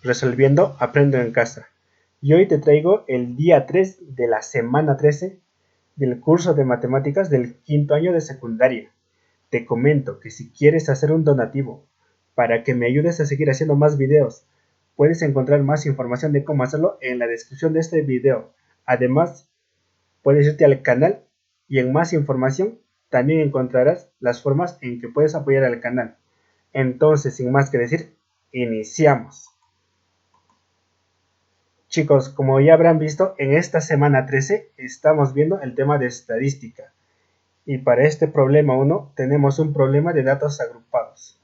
Resolviendo Aprendo en Casa. Y hoy te traigo el día 3 de la semana 13 del curso de matemáticas del quinto año de secundaria. Te comento que si quieres hacer un donativo para que me ayudes a seguir haciendo más videos, puedes encontrar más información de cómo hacerlo en la descripción de este video. Además, puedes irte al canal y en más información también encontrarás las formas en que puedes apoyar al canal. Entonces, sin más que decir, iniciamos. Chicos, como ya habrán visto, en esta semana 13 estamos viendo el tema de estadística. Y para este problema 1 tenemos un problema de datos agrupados.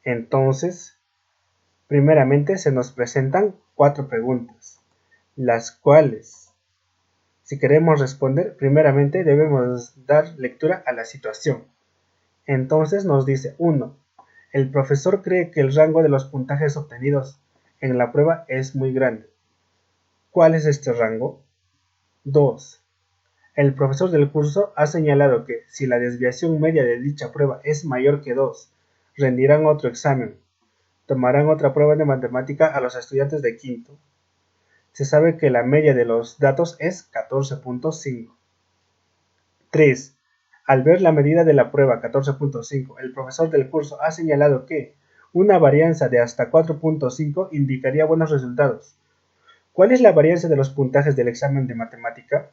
Entonces, primeramente se nos presentan 4 preguntas, las cuales, si queremos responder, primeramente debemos dar lectura a la situación. Entonces nos dice 1. El profesor cree que el rango de los puntajes obtenidos en la prueba es muy grande. ¿Cuál es este rango? 2. El profesor del curso ha señalado que si la desviación media de dicha prueba es mayor que 2, rendirán otro examen. Tomarán otra prueba de matemática a los estudiantes de quinto. Se sabe que la media de los datos es 14.5. 3. Al ver la medida de la prueba 14.5, el profesor del curso ha señalado que una varianza de hasta 4.5 indicaría buenos resultados. ¿Cuál es la varianza de los puntajes del examen de matemática?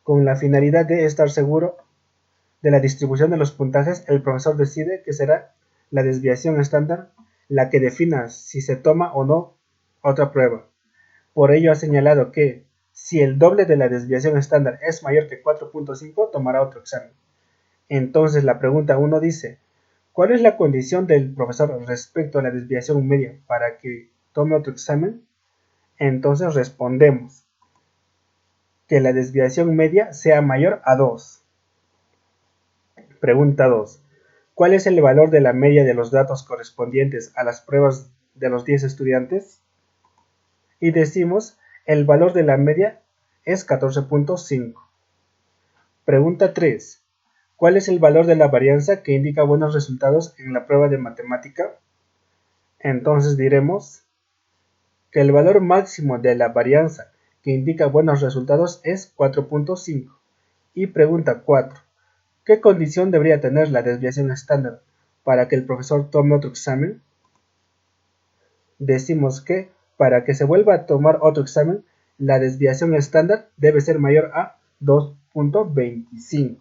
Con la finalidad de estar seguro de la distribución de los puntajes, el profesor decide que será la desviación estándar la que defina si se toma o no otra prueba. Por ello ha señalado que si el doble de la desviación estándar es mayor que 4.5, tomará otro examen. Entonces la pregunta 1 dice, ¿cuál es la condición del profesor respecto a la desviación media para que tome otro examen? Entonces respondemos que la desviación media sea mayor a 2. Pregunta 2. ¿Cuál es el valor de la media de los datos correspondientes a las pruebas de los 10 estudiantes? Y decimos, el valor de la media es 14.5. Pregunta 3. ¿Cuál es el valor de la varianza que indica buenos resultados en la prueba de matemática? Entonces diremos que el valor máximo de la varianza que indica buenos resultados es 4.5. Y pregunta 4. ¿Qué condición debería tener la desviación estándar para que el profesor tome otro examen? Decimos que para que se vuelva a tomar otro examen, la desviación estándar debe ser mayor a 2.25.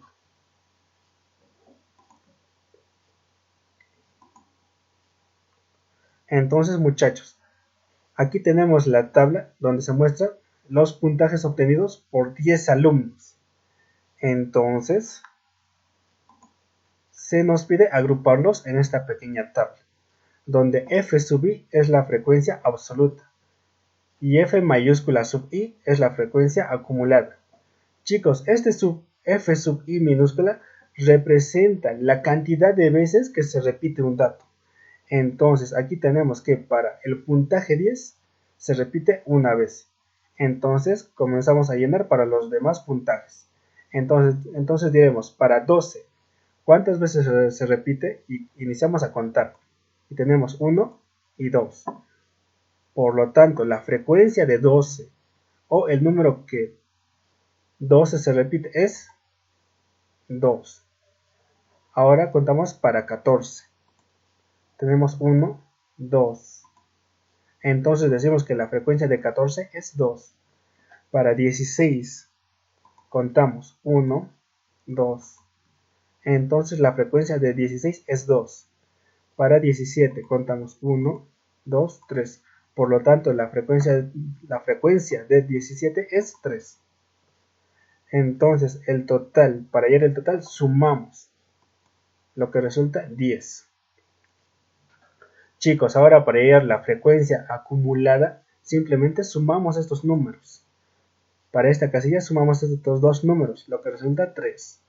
Entonces, muchachos, aquí tenemos la tabla donde se muestran los puntajes obtenidos por 10 alumnos. Entonces, se nos pide agruparlos en esta pequeña tabla, donde f sub i es la frecuencia absoluta y f mayúscula sub i es la frecuencia acumulada. Chicos, f sub i minúscula representa la cantidad de veces que se repite un dato. Entonces aquí tenemos que para el puntaje 10 se repite una vez. Entonces comenzamos a llenar para los demás puntajes. Entonces diremos para 12, ¿cuántas veces se repite? Y iniciamos a contar. Y tenemos 1 y 2. Por lo tanto, la frecuencia de 12 o el número que 12 se repite es 2. Ahora contamos para 14. Tenemos 1, 2. Entonces decimos que la frecuencia de 14 es 2. Para 16 contamos 1, 2. Entonces la frecuencia de 16 es 2. Para 17 contamos 1, 2, 3. Por lo tanto la frecuencia de 17 es 3. Entonces el total, para hallar el total sumamos, lo que resulta 10. Chicos, ahora para hallar la frecuencia acumulada, simplemente sumamos estos números. Para esta casilla sumamos estos dos números, lo que resulta 3.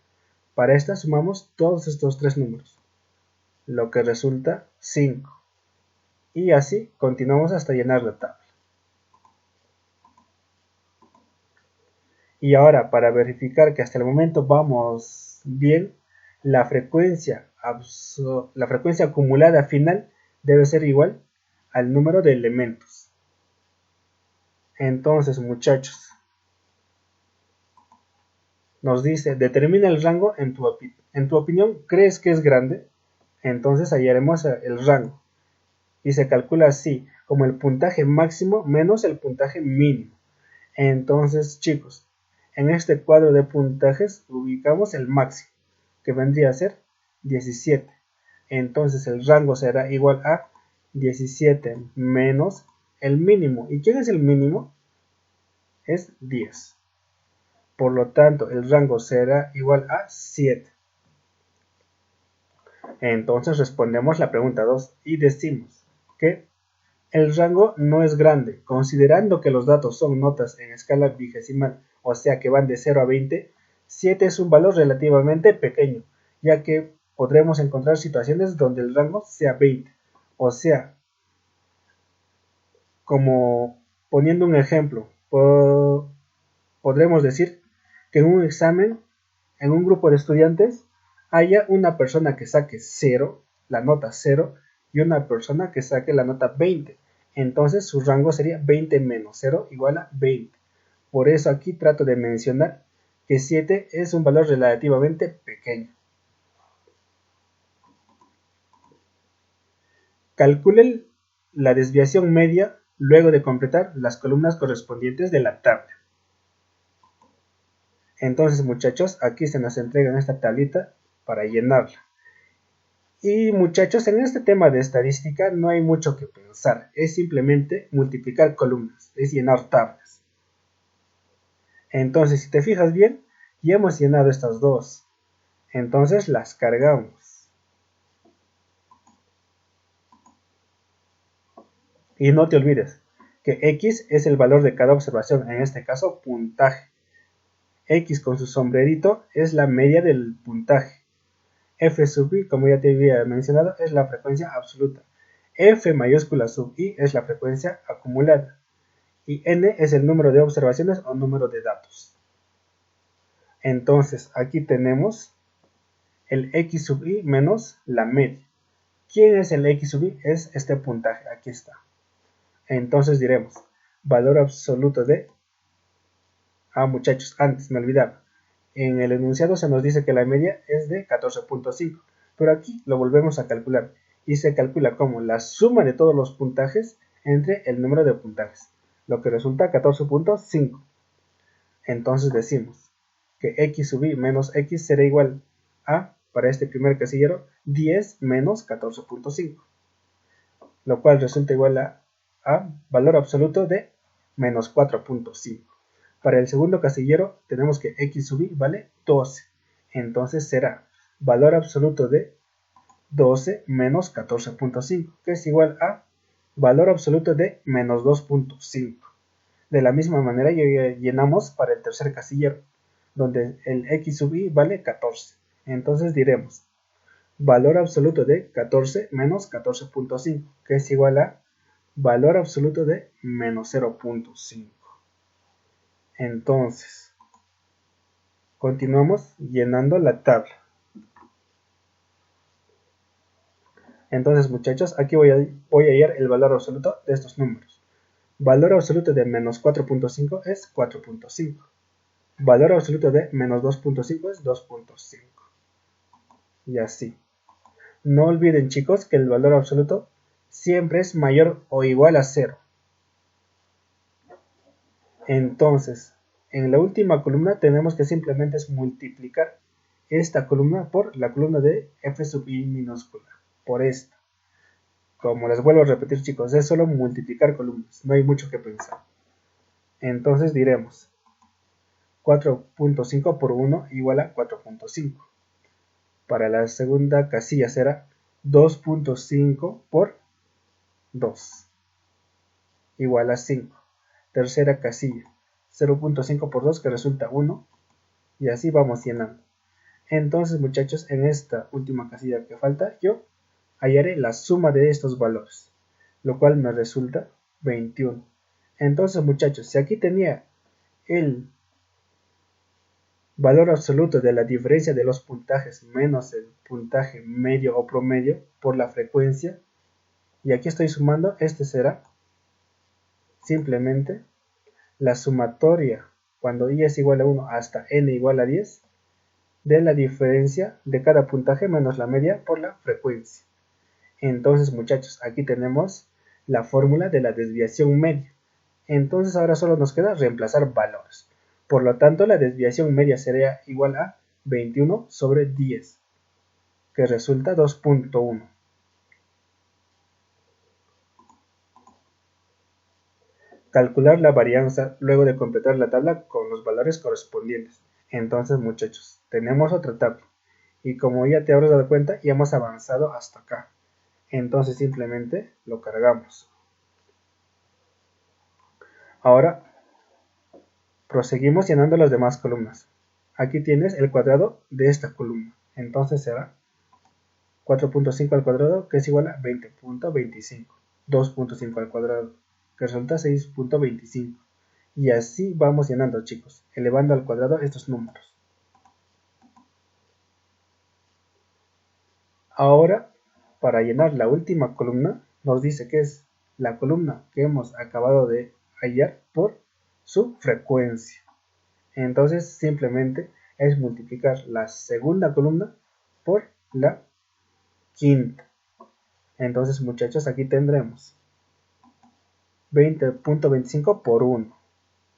Para esta sumamos todos estos 3 números, lo que resulta 5. Y así continuamos hasta llenar la tabla. Y ahora, para verificar que hasta el momento vamos bien, la frecuencia acumulada final debe ser igual al número de elementos. Entonces, muchachos, nos dice, determina el rango en tu opinión, ¿crees que es grande? Entonces hallaremos el rango. Y se calcula así, como el puntaje máximo menos el puntaje mínimo. Entonces, chicos, en este cuadro de puntajes ubicamos el máximo, que vendría a ser 17. Entonces el rango será igual a 17 menos el mínimo. ¿Y quién es el mínimo? Es 10. Por lo tanto, el rango será igual a 7. Entonces respondemos la pregunta 2 y decimos que el rango no es grande, considerando que los datos son notas en escala vigesimal, o sea que van de 0 a 20, 7 es un valor relativamente pequeño, ya que podremos encontrar situaciones donde el rango sea 20. O sea, como poniendo un ejemplo, podremos decir que en un examen, en un grupo de estudiantes, haya una persona que saque 0, la nota 0, y una persona que saque la nota 20. Entonces su rango sería 20 menos 0 igual a 20. Por eso aquí trato de mencionar que 7 es un valor relativamente pequeño. Calculen la desviación media luego de completar las columnas correspondientes de la tabla. Entonces, muchachos, aquí se nos entrega esta tablita para llenarla. Y muchachos, en este tema de estadística no hay mucho que pensar, es simplemente multiplicar columnas, es llenar tablas. Entonces, si te fijas bien, ya hemos llenado estas dos. Entonces las cargamos. Y no te olvides que X es el valor de cada observación, en este caso puntaje. X con su sombrerito es la media del puntaje. F sub i, como ya te había mencionado, es la frecuencia absoluta. F mayúscula sub i es la frecuencia acumulada. Y n es el número de observaciones o número de datos. Entonces, aquí tenemos el X sub i menos la media. ¿Quién es el X sub i? Es este puntaje, aquí está. Entonces diremos, valor absoluto de... muchachos, antes me olvidaba. En el enunciado se nos dice que la media es de 14.5, pero aquí lo volvemos a calcular y se calcula como la suma de todos los puntajes entre el número de puntajes, lo que resulta 14.5. Entonces decimos que X sub i menos X será igual a, para este primer casillero, 10 menos 14.5, lo cual resulta igual a valor absoluto de menos 4.5. Para el segundo casillero tenemos que X sub i vale 12. Entonces será valor absoluto de 12 menos 14.5, que es igual a valor absoluto de menos 2.5. De la misma manera llenamos para el tercer casillero, donde el X sub i vale 14. Entonces diremos valor absoluto de 14 menos 14.5, que es igual a valor absoluto de menos 0.5. Entonces, continuamos llenando la tabla. Entonces, muchachos, aquí voy a hallar el valor absoluto de estos números. Valor absoluto de menos 4.5 es 4.5. Valor absoluto de menos 2.5 es 2.5. Y así. No olviden, chicos, que el valor absoluto siempre es mayor o igual a 0. Entonces, en la última columna tenemos que simplemente multiplicar esta columna por la columna de f sub i minúscula, por esta. Como les vuelvo a repetir, chicos, es solo multiplicar columnas, no hay mucho que pensar. Entonces diremos 4.5 por 1 igual a 4.5. Para la segunda casilla será 2.5 por 2 igual a 5. Tercera casilla, 0.5 por 2 que resulta 1, y así vamos llenando. Entonces, muchachos, en esta última casilla que falta, yo hallaré la suma de estos valores, lo cual me resulta 21. Entonces, muchachos, si aquí tenía el valor absoluto de la diferencia de los puntajes menos el puntaje medio o promedio por la frecuencia, Y aquí estoy sumando, este será simplemente la sumatoria cuando i es igual a 1 hasta n igual a 10 de la diferencia de cada puntaje menos la media por la frecuencia. Entonces, muchachos, aquí tenemos la fórmula de la desviación media. Entonces ahora solo nos queda reemplazar valores. Por lo tanto, la desviación media sería igual a 21 sobre 10, que resulta 2.1. Calcular la varianza luego de completar la tabla con los valores correspondientes. Entonces, muchachos, tenemos otra tabla. Y como ya te habrás dado cuenta, ya hemos avanzado hasta acá. Entonces simplemente lo cargamos. Ahora proseguimos llenando las demás columnas. Aquí tienes el cuadrado de esta columna. Entonces será 4.5 al cuadrado, que es igual a 20.25. 2.5 al cuadrado, que resulta 6.25. Y así vamos llenando, chicos, elevando al cuadrado estos números. Ahora, para llenar la última columna, nos dice que es la columna que hemos acabado de hallar por su frecuencia. Entonces, simplemente es multiplicar la segunda columna por la quinta. Entonces, muchachos, aquí tendremos 20.25 por 1.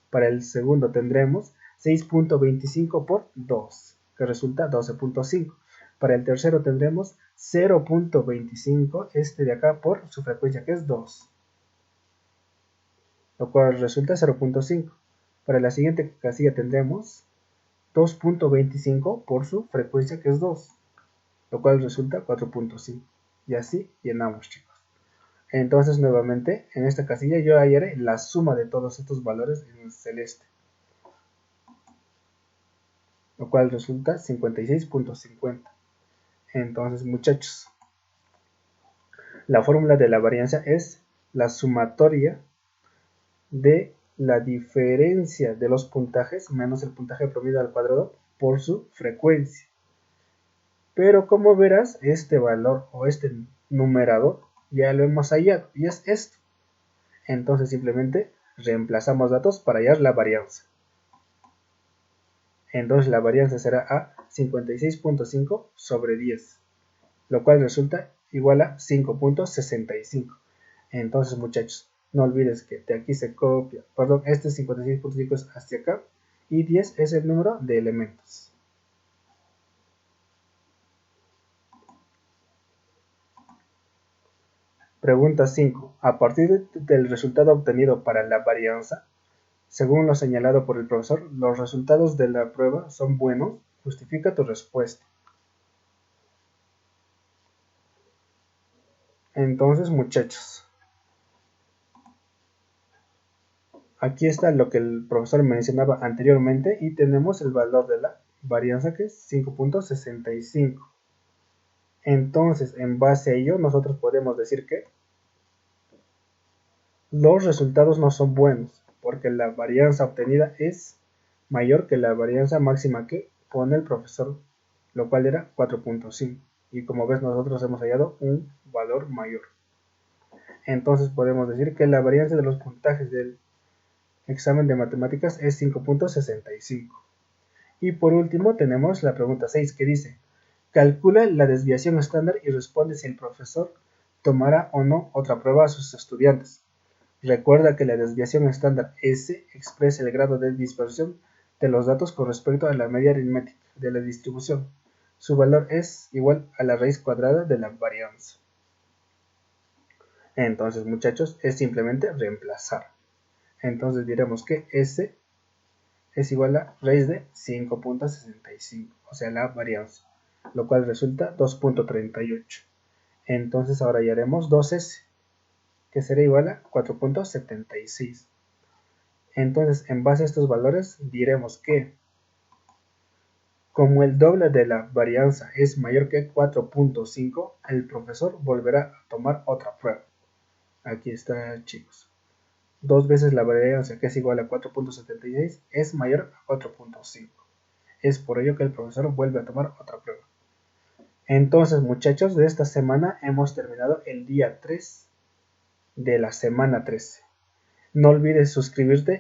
Para el segundo tendremos 6.25 por 2, que resulta 12.5. Para el tercero tendremos 0.25, este de acá, por su frecuencia, que es 2, lo cual resulta 0.5. Para la siguiente casilla tendremos 2.25 por su frecuencia, que es 2, lo cual resulta 4.5. Y así llenamos, chicos. Entonces, nuevamente, en esta casilla yo hallaré la suma de todos estos valores en celeste, lo cual resulta 56.50. Entonces, muchachos, la fórmula de la varianza es la sumatoria de la diferencia de los puntajes menos el puntaje promedio al cuadrado por su frecuencia. Pero como verás, este valor o este numerador ya lo hemos hallado y es esto. Entonces simplemente reemplazamos datos para hallar la varianza. Entonces la varianza será a 56.5 sobre 10, lo cual resulta igual a 5.65. Entonces, muchachos, no olvides que de aquí se copia, perdón, este 56.5 es hacia acá y 10 es el número de elementos. Pregunta 5. A partir del resultado obtenido para la varianza, según lo señalado por el profesor, los resultados de la prueba son buenos. Justifica tu respuesta. Entonces, muchachos, aquí está lo que el profesor mencionaba anteriormente y tenemos el valor de la varianza, que es 5.65. Entonces, en base a ello, nosotros podemos decir que los resultados no son buenos, porque la varianza obtenida es mayor que la varianza máxima que pone el profesor, lo cual era 4.5. Y como ves, nosotros hemos hallado un valor mayor. Entonces podemos decir que la varianza de los puntajes del examen de matemáticas es 5.65. Y por último tenemos la pregunta 6, que dice: calcula la desviación estándar y responde si el profesor tomará o no otra prueba a sus estudiantes. Recuerda que la desviación estándar S expresa el grado de dispersión de los datos con respecto a la media aritmética de la distribución. Su valor es igual a la raíz cuadrada de la varianza. Entonces, muchachos, es simplemente reemplazar. Entonces diremos que S es igual a raíz de 5.65, o sea, la varianza, lo cual resulta 2.38. Entonces ahora ya haremos 2S, que será igual a 4.76. Entonces, en base a estos valores, diremos que como el doble de la varianza es mayor que 4.5, el profesor volverá a tomar otra prueba. Aquí está, chicos. 2 veces la varianza, que es igual a 4.76, es mayor a 4.5. Es por ello que el profesor vuelve a tomar otra prueba. Entonces, muchachos, de esta semana hemos terminado el día 3 de la semana 13. No olvides suscribirte